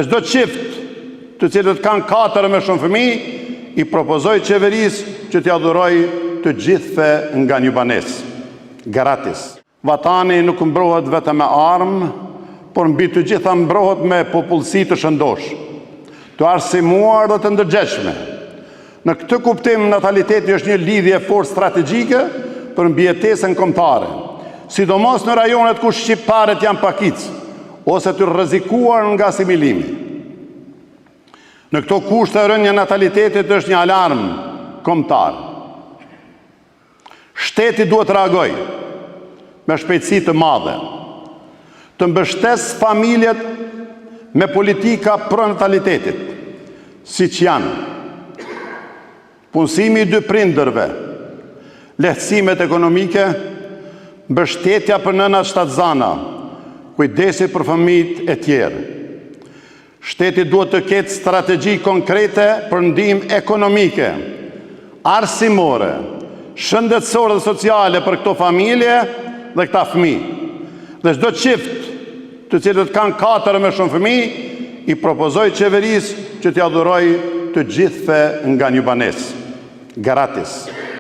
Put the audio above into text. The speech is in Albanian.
Çdo çift të cilët kanë 4 me shumë fëmijë, i propozoj qeverisë që t'i adhuroj të gjithve nga një banesë, gratis. Vatani nuk mbrohet vetëm me armë, por mbi të gjitha mbrohet me popullsi të shëndosh, të arsimuar dhe të ndërgjegjshme. Në këtë kuptim, nataliteti është një lidhje fort strategjike për mbijetesën kombëtare, sidomos në rajonet ku shqiptarët janë pakic ose të rrezikuar nga asimilimi. Në këto kushte rënja e natalitetit është një alarm kombëtar. Shteti duhet të reagojë me shpejtësi të madhe, të mbështes familjet me politika pro-natalitetit, siç janë punësimi i 2 prindërve, lehtësimet ekonomike, mbështetja për nënat shtatzana, kujdesi për fëmijët e tjerë. Shteti duhet të ketë strategji konkrete për ndihmë ekonomike, arsimore, shëndetësore dhe sociale për këto familje dhe këta fëmijë. Dhe çdo çift të cilët kanë 4 me shumë fëmijë, i propozoj qeverisë që t'i adhuroj të gjithve nga një banesë, gratis.